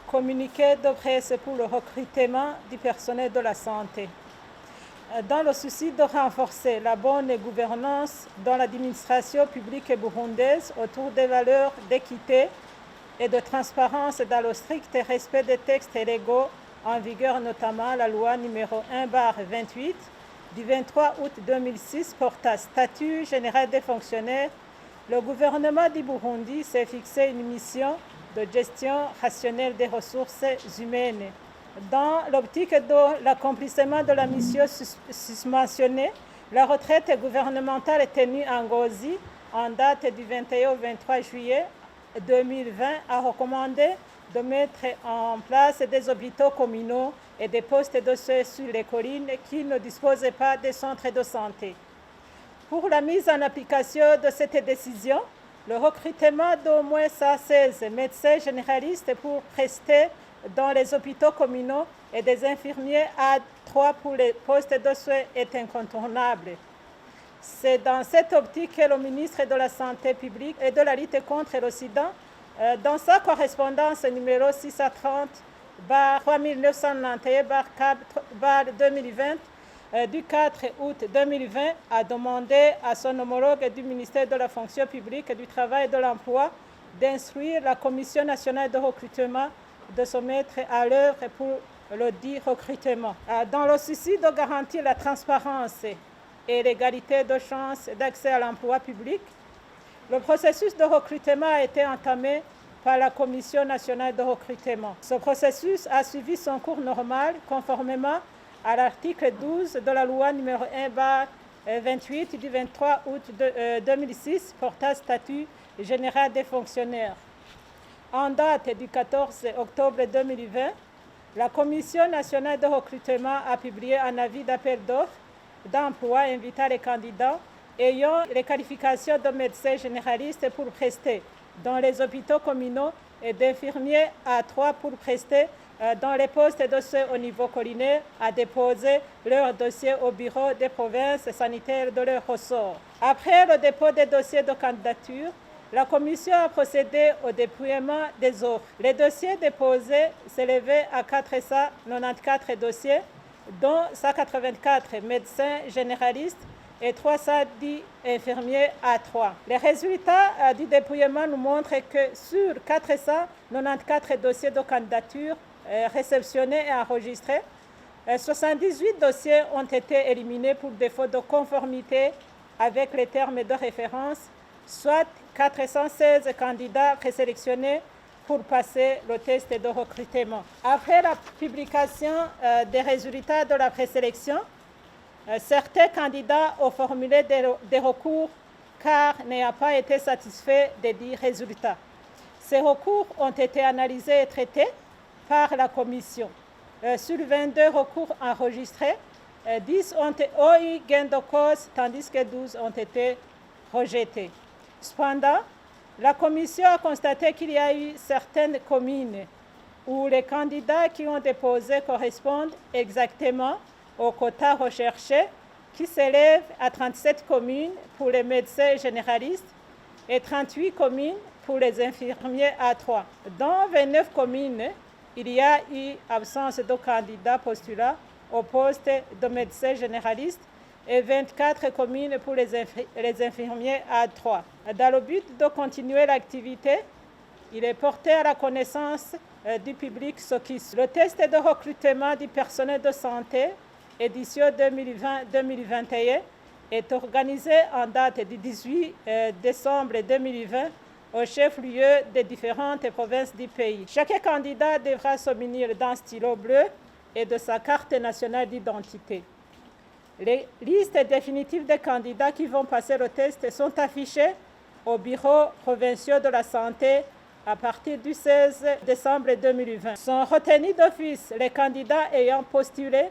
communiqué de presse pour le recrutement du personnel de la santé. Dans le souci de renforcer la bonne gouvernance dans l'administration publique burundaise autour des valeurs d'équité et de transparence dans le strict respect des textes légaux en vigueur, notamment la loi numéro 1/28 du 23 août 2006 portant statut général des fonctionnaires, le gouvernement du Burundi s'est fixé une mission de gestion rationnelle des ressources humaines. Dans l'optique de l'accomplissement de la mission susmentionnée, la retraite gouvernementale tenue en Ngozi en date du 21 au 23 juillet 2020 a recommandé de mettre en place des hôpitaux communaux et des postes de soins sur les collines qui ne disposaient pas de centres de santé. Pour la mise en application de cette décision, le recrutement d'au moins 116 médecins généralistes pour rester dans les hôpitaux communaux et des infirmiers à 3 pour les postes de soins est incontournable. C'est dans cette optique que le ministre de la Santé publique et de la lutte contre le sida, dans sa correspondance numéro 630/3991/2020 du 4 août 2020, a demandé à son homologue du ministère de la fonction publique, du travail et de l'emploi d'instruire la Commission nationale de recrutement de se mettre à l'œuvre pour le dit recrutement. Dans le souci de garantir la transparence et l'égalité de chances d'accès à l'emploi public, le processus de recrutement a été entamé par la Commission nationale de recrutement. Ce processus a suivi son cours normal conformément à l'article 12 de la loi numéro 1/28 du 23 août 2006 portant statut général des fonctionnaires. En date du 14 octobre 2020, la Commission nationale de recrutement a publié un avis d'appel d'offres d'emploi invitant les candidats ayant les qualifications de médecins généralistes pour prester dans les hôpitaux communaux et d'infirmiers à 3 pour prester dans les postes de soins au niveau collinaire à déposer leur dossier au bureau des provinces sanitaires de leur ressort. Après le dépôt des dossiers de candidature, la Commission a procédé au dépouillement des offres. Les dossiers déposés s'élevaient à 494 dossiers, dont 184 médecins généralistes et 310 infirmiers à 3. Les résultats du dépouillement nous montrent que sur 494 dossiers de candidature réceptionnés et enregistrés, 78 dossiers ont été éliminés pour défaut de conformité avec les termes de référence, soit 416 candidats présélectionnés pour passer le test de recrutement. Après la publication des résultats de la présélection, certains candidats ont formulé des recours car n'ayant pas été satisfaits des dits résultats. Ces recours ont été analysés et traités par la Commission. Sur 22 recours enregistrés, 10 ont eu gain de cause, tandis que 12 ont été rejetés. Cependant, la Commission a constaté qu'il y a eu certaines communes où les candidats qui ont déposé correspondent exactement au quota recherché, qui s'élève à 37 communes pour les médecins généralistes et 38 communes pour les infirmiers A3. Dans 29 communes, il y a eu absence de candidats postulant au poste de médecin généraliste et 24 communes pour les infirmiers A3. Dans le but de continuer l'activité, il est porté à la connaissance du public ce qui suit. Le test de recrutement du personnel de santé, édition 2020-2021, est organisé en date du 18 décembre 2020 au chef-lieu des différentes provinces du pays. Chaque candidat devra se munir d'un stylo bleu et de sa carte nationale d'identité. Les listes définitives des candidats qui vont passer le test sont affichées au bureau provincial de la santé à partir du 16 décembre 2020. Sont retenus d'office les candidats ayant postulé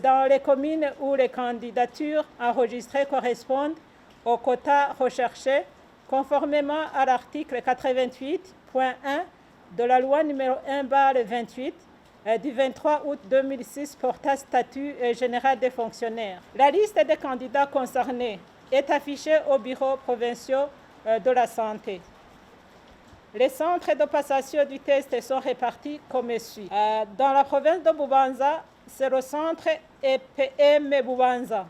dans les communes où les candidatures enregistrées correspondent au quota recherché, conformément à l'article 88.1 de la loi numéro 1/28 du 23 août 2006 portant statut général des fonctionnaires. La liste des candidats concernés est affichée au bureau provincial de la santé. Les centres de passation du test sont répartis comme suit. Dans la province de Bubanza, c'est le centre EPM Bubanza.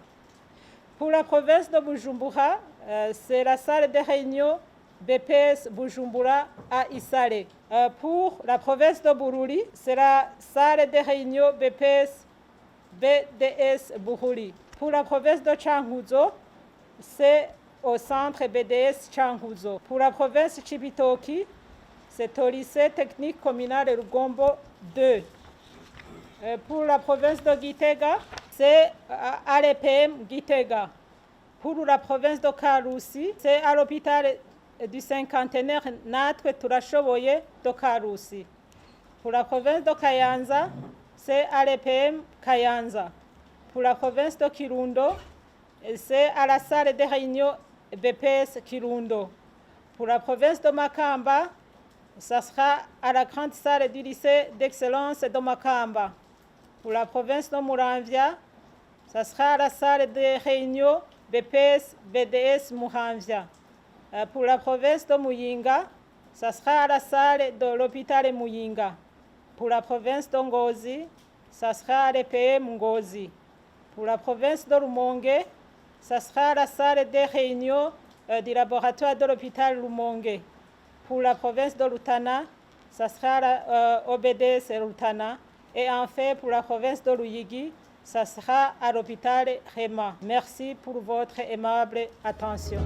Pour la province de Bujumbura, c'est la salle de réunion BPS Bujumbura à Isale. Pour la province de Bururi, c'est la salle de réunion BPS BDS Bururi. Pour la province de Changuzo, c'est au centre BDS Changuzo. Pour la province de Chibitoki, c'est au lycée technique communal Rugombo 2. Pour la province de Gitega, c'est à l'EPM Gitega. Pour la province de Karusi, c'est à l'hôpital du cinquantenaire Natwe Turashoboye de Karusi. Pour la province de Kayanza, c'est à l'EPM Kayanza. Pour la province de Kirundo, c'est à la salle de réunion BPS Kirundo. Pour la province de Makamba, ça sera à la grande salle du lycée d'excellence de Makamba. Pour la province de Muramvia, ça sera à la salle de réunion BPS BDS Muramvia. Pour la province de Muyinga, ça sera à la salle de l'hôpital Muyinga. Pour la province de Ngozi, ça sera à l'EPM Ngozi. Pour la province de Rumonge, ça sera à la salle de réunion du laboratoire de l'hôpital Rumonge. Pour la province de Rutana, ça sera au BDS Rutana. Et enfin, pour la province de Ruyigi, ça sera à l'hôpital Rema. Merci pour votre aimable attention.